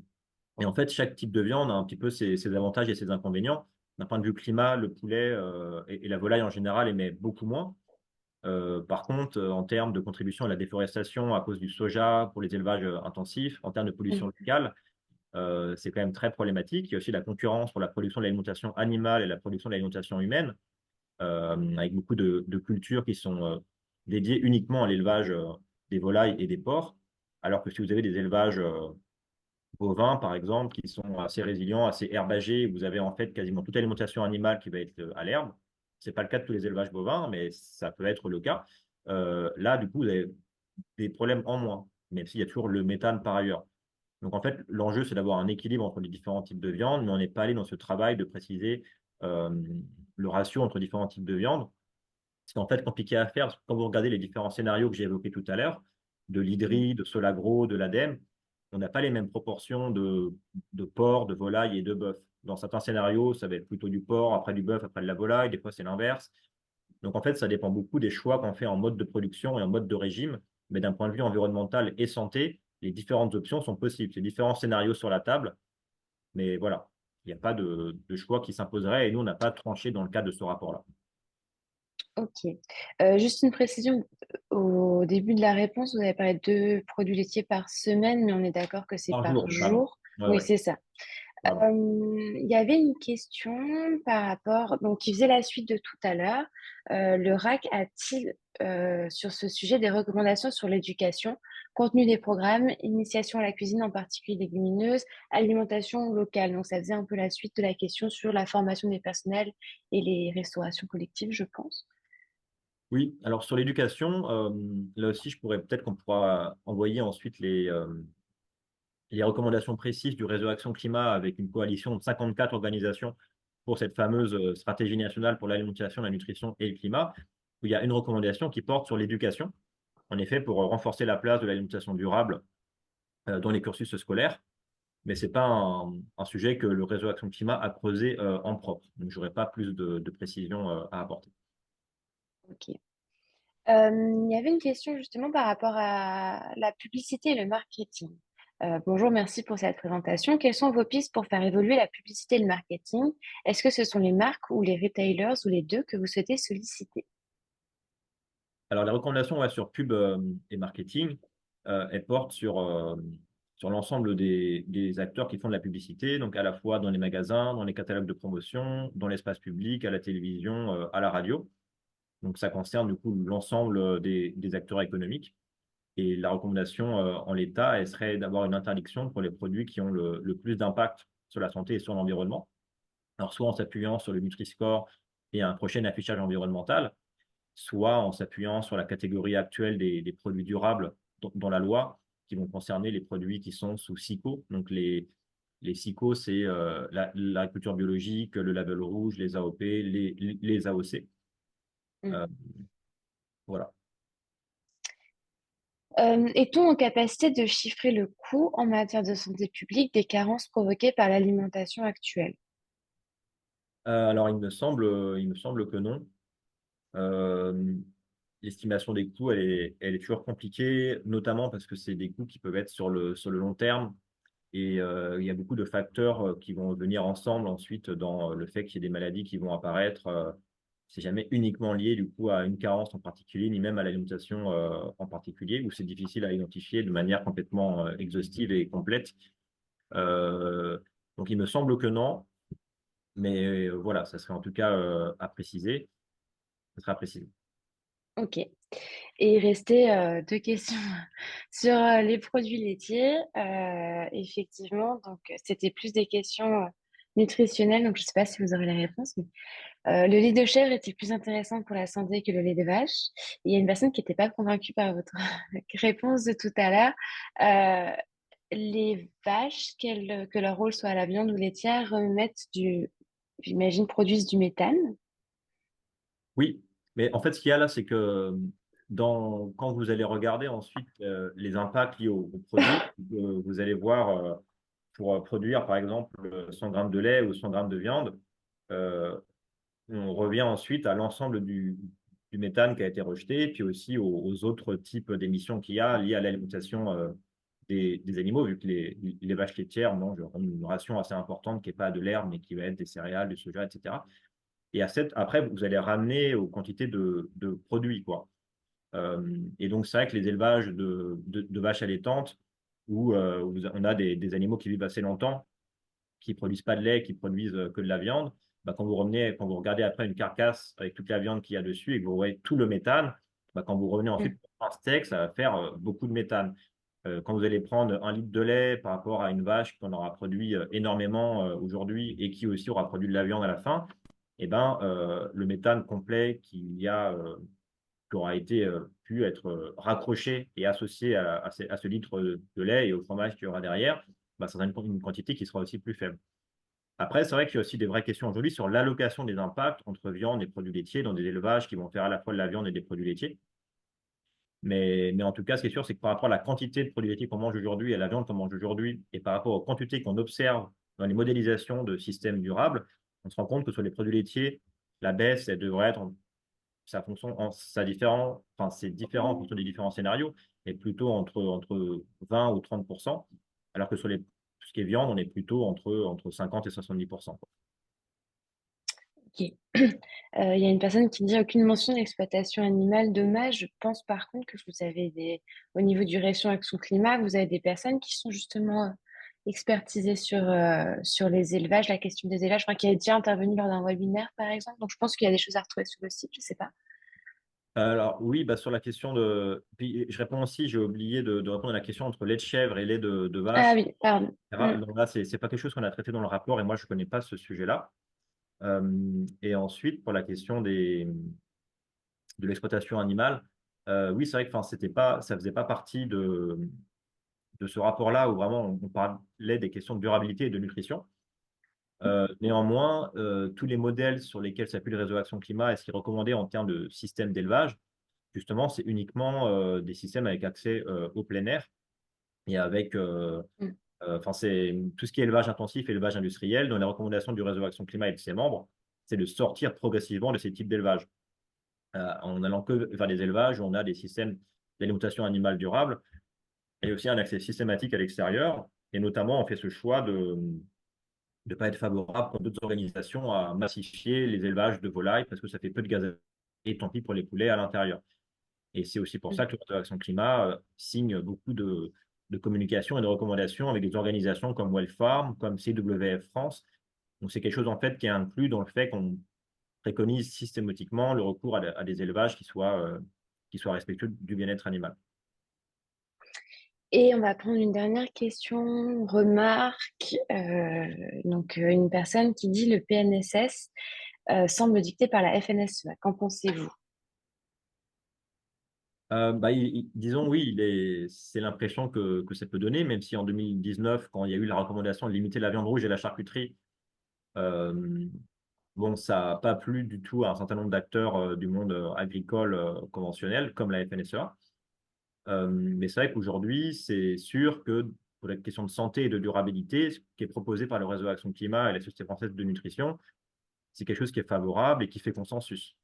et en fait, chaque type de viande a un petit peu ses avantages et ses inconvénients. D'un point de vue climat, le poulet et la volaille en général émet beaucoup moins. Par contre, en termes de contribution à la déforestation à cause du soja pour les élevages intensifs, en termes de pollution Mm. locale, c'est quand même très problématique. Il y a aussi la concurrence pour la production de l'alimentation animale et la production de l'alimentation humaine, avec beaucoup de cultures qui sont dédiées uniquement à l'élevage des volailles et des porcs, alors que si vous avez des élevages bovins, par exemple, qui sont assez résilients, assez herbagés. Vous avez en fait quasiment toute l'alimentation animale qui va être à l'herbe. Ce n'est pas le cas de tous les élevages bovins, mais ça peut être le cas. Là, du coup, vous avez des problèmes en moins, même s'il y a toujours le méthane par ailleurs. Donc, en fait, l'enjeu, c'est d'avoir un équilibre entre les différents types de viande, mais on n'est pas allé dans ce travail de préciser euh, le ratio entre différents types de viande. C'est en fait compliqué à faire parce que quand vous regardez les différents scénarios que j'ai évoqués tout à l'heure, de l'IDRI, de Solagro, de l'ADEME, on n'a pas les mêmes proportions de porc, de volaille et de bœuf. Dans certains scénarios, ça va être plutôt du porc, après du bœuf, après de la volaille. Des fois, c'est l'inverse. Donc, en fait, ça dépend beaucoup des choix qu'on fait en mode de production et en mode de régime. Mais d'un point de vue environnemental et santé, les différentes options sont possibles. C'est différents scénarios sur la table. Mais voilà, il n'y a pas de choix qui s'imposerait et nous, on n'a pas tranché dans le cadre de ce rapport-là. Ok. Juste une précision. Au début de la réponse, vous avez parlé de 2 produits laitiers par semaine, mais on est d'accord que c'est Par par jour, pardon. jour. Ouais, Oui, ouais, c'est ça. pardon. Il y avait une question par rapport, donc qui faisait la suite de tout à l'heure. Le RAC a-t-il sur ce sujet des recommandations sur l'éducation, contenu des programmes, initiation à la cuisine en particulier légumineuse, alimentation locale? Donc ça faisait un peu la suite de la question sur la formation des personnels et les restaurations collectives, je pense. Oui, alors sur l'éducation, là aussi, je pourrais peut-être qu'on pourra envoyer ensuite les recommandations précises du réseau Action Climat avec une coalition de 54 organisations pour cette fameuse stratégie nationale pour l'alimentation, la nutrition et le climat, où il y a une recommandation qui porte sur l'éducation, en effet, pour renforcer la place de l'alimentation durable dans les cursus scolaires. Mais ce n'est pas un sujet que le réseau Action Climat a creusé en propre. Donc, je n'aurai pas plus de précisions à apporter. Ok. Il y avait une question justement par rapport à la publicité et le marketing. Bonjour, merci pour cette présentation. Quelles sont vos pistes pour faire évoluer la publicité et le marketing? Est-ce que ce sont les marques ou les retailers ou les deux que vous souhaitez solliciter? Alors, les recommandations ouais, sur pub et marketing, elles portent sur l'ensemble des acteurs qui font de la publicité, donc à la fois dans les magasins, dans les catalogues de promotion, dans l'espace public, à la télévision, à la radio. Donc, ça concerne du coup l'ensemble des acteurs économiques. Et la recommandation en l'état, elle serait d'avoir une interdiction pour les produits qui ont le plus d'impact sur la santé et sur l'environnement. Alors, soit en s'appuyant sur le Nutri-Score et un prochain affichage environnemental, soit en s'appuyant sur la catégorie actuelle des produits durables dans la loi, qui vont concerner les produits qui sont sous SICO. Donc, les SICO, c'est l'agriculture biologique, le label rouge, les AOP, les AOC. Euh, Mhm. voilà. Est-on en capacité de chiffrer le coût en matière de santé publique des carences provoquées par l'alimentation actuelle? Alors, il me semble que non. Euh, L'estimation des coûts, elle est toujours compliquée, notamment parce que c'est des coûts qui peuvent être sur le long terme. Et il y a beaucoup de facteurs qui vont venir ensemble ensuite dans le fait qu'il y ait des maladies qui vont apparaître. C'est jamais uniquement lié du coup à une carence en particulier, ni même à l'alimentation en particulier, où c'est difficile à identifier de manière complètement exhaustive et complète. Euh, donc il me semble que non, mais voilà, ça serait en tout cas à préciser. Ça serait à préciser. Ok. Et il restait 2 questions sur les produits laitiers. Effectivement, donc c'était plus des questions nutritionnelles, donc je ne sais pas si vous aurez les réponses, mais le lait de chèvre était plus intéressant pour la santé que le lait de vache. Il y a une personne qui n'était pas convaincue par votre réponse de tout à l'heure. Euh, les vaches, que leur rôle soit à la viande ou laitière, remettent j'imagine, produisent du méthane. Oui, mais en fait, ce qu'il y a là, c'est que quand vous allez regarder ensuite les impacts liés aux produits, vous allez voir pour produire, par exemple, 100 grammes de lait ou 100 grammes de viande, on revient ensuite à l'ensemble du méthane qui a été rejeté, puis aussi aux autres types d'émissions qu'il y a liées à l'alimentation des animaux, vu que les vaches laitières mangent une ration assez importante qui n'est pas de l'herbe, mais qui va être des céréales, du soja, etc. Et après, vous allez ramener aux quantités de produits, quoi. Et donc, c'est vrai que les élevages de vaches allaitantes, où on a des animaux qui vivent assez longtemps, qui produisent pas de lait, qui produisent que de la viande, bah, quand vous regardez après une carcasse avec toute la viande qu'il y a dessus et que vous voyez tout le méthane, bah, quand vous revenez ensuite Mm. pour un steak, ça va faire beaucoup de méthane. Quand vous allez prendre 1 litre de lait par rapport à une vache qu'on aura produit énormément aujourd'hui et qui aussi aura produit de la viande à la fin, eh ben, le méthane complet qui aura été pu être raccroché et associé à ce litre de lait et au fromage qu'il y aura derrière, bah, ça sera une quantité qui sera aussi plus faible. Après, c'est vrai qu'il y a aussi des vraies questions aujourd'hui sur l'allocation des impacts entre viande et produits laitiers dans des élevages qui vont faire à la fois de la viande et des produits laitiers. Mais en tout cas, ce qui est sûr, c'est que par rapport à la quantité de produits laitiers qu'on mange aujourd'hui et à la viande qu'on mange aujourd'hui, et par rapport aux quantités qu'on observe dans les modélisations de systèmes durables, on se rend compte que sur les produits laitiers, la baisse, elle devrait être, ça fonction, enfin, c'est différent en fonction des différents scénarios, mais plutôt entre 20 ou 30%, alors que sur tout ce qui est viande, on est plutôt entre 50 et 70%. Ok. Il y a une personne qui dit aucune mention d'exploitation animale. Dommage. Je pense par contre que vous avez au niveau du réaction avec son climat, vous avez des personnes qui sont justement expertisées sur les élevages, la question des élevages, enfin, qui a déjà intervenu lors d'un webinaire, par exemple. Donc, je pense qu'il y a des choses à retrouver sur le site, je sais pas. Alors oui, bah, sur la question de... Puis, je réponds aussi, j'ai oublié de répondre à la question entre lait de chèvre et lait de Ah vache, oui, pardon. etc. Mm. Donc là, c'est pas quelque chose qu'on a traité dans le rapport et moi, je ne connais pas ce sujet-là. Et ensuite, pour la question de l'exploitation animale, oui, c'est vrai que enfin, ça faisait pas partie de ce rapport-là où vraiment on parlait des questions de durabilité et de nutrition. Néanmoins, tous les modèles sur lesquels s'appuie le réseau Action Climat et ce qui est recommandé en termes de système d'élevage, justement, c'est uniquement des systèmes avec accès au plein air et avec, Mm. enfin, c'est tout ce qui est élevage intensif et élevage industriel. Dans les recommandations du réseau Action Climat et de ses membres, c'est de sortir progressivement de ces types d'élevage en allant que vers des élevages où on a des systèmes d'alimentation animale durable et aussi un accès systématique à l'extérieur. Et notamment, on fait ce choix de ne pas être favorable pour d'autres organisations à massifier les élevages de volailles parce que ça fait peu de gaz à effet de serre et tant pis pour les poulets à l'intérieur. Et c'est aussi pour Mm. ça que le Réseau Action Climat signe beaucoup de communications et de recommandations avec des organisations comme Wellfarm, comme CWF France. Donc c'est quelque chose en fait qui est inclus dans le fait qu'on préconise systématiquement le recours à des élevages qui soient respectueux du bien-être animal. Et on va prendre une dernière question, remarque. Une personne qui dit le PNSS semble dicté par la FNSEA. Qu'en pensez-vous? Bah, disons, oui, c'est l'impression que ça peut donner, même si en 2019, quand il y a eu la recommandation de limiter la viande rouge et la charcuterie, euh, bon, ça n'a pas plu du tout à un certain nombre d'acteurs du monde agricole conventionnel, comme la FNSEA. Mais c'est vrai qu'aujourd'hui, c'est sûr que pour la question de santé et de durabilité, ce qui est proposé par le réseau Action Climat et la Société française de nutrition, c'est quelque chose qui est favorable et qui fait consensus.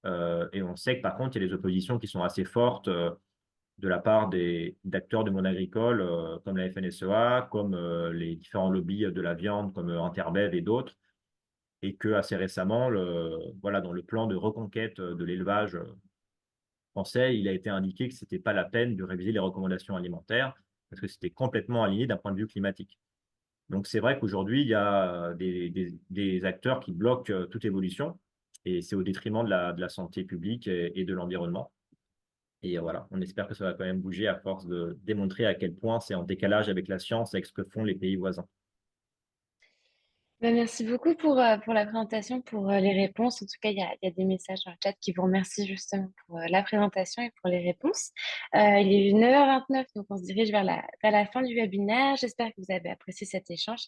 Et on sait que par contre, il y a des oppositions qui sont assez fortes de la part d'acteurs du monde agricole, comme la FNSEA, comme les différents lobbies de la viande, comme Interbev et d'autres, et que assez récemment, voilà, dans le plan de reconquête de l'élevage français, il a été indiqué que ce n'était pas la peine de réviser les recommandations alimentaires parce que c'était complètement aligné d'un point de vue climatique. Donc c'est vrai qu'aujourd'hui, il y a des acteurs qui bloquent toute évolution et c'est au détriment de la santé publique et de l'environnement. Et voilà, on espère que ça va quand même bouger à force de démontrer à quel point c'est en décalage avec la science, avec ce que font les pays voisins. Ben, merci beaucoup pour la présentation, pour les réponses. En tout cas, il y a des messages dans le chat qui vous remercient justement pour la présentation et pour les réponses. Il est 9h29, donc on se dirige vers la fin du webinaire. J'espère que vous avez apprécié cet échange.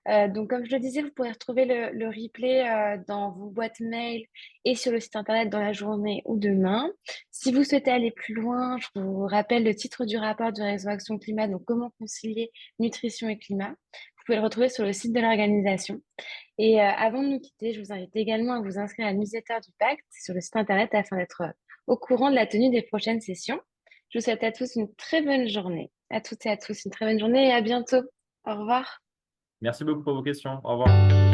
Donc, comme je le disais, vous pourrez retrouver le replay dans vos boîtes mail et sur le site internet dans la journée ou demain. Si vous souhaitez aller plus loin, je vous rappelle le titre du rapport du Réseau Action Climat, donc comment concilier nutrition et climat. pouvez le retrouver sur le site de l'organisation. Et avant de nous quitter, je vous invite également à vous inscrire à la newsletter du Pacte sur le site internet afin d'être au courant de la tenue des prochaines sessions. Je vous souhaite à tous une très bonne journée. À toutes et à tous une très bonne journée et à bientôt. Au revoir. Merci beaucoup pour vos questions. Au revoir.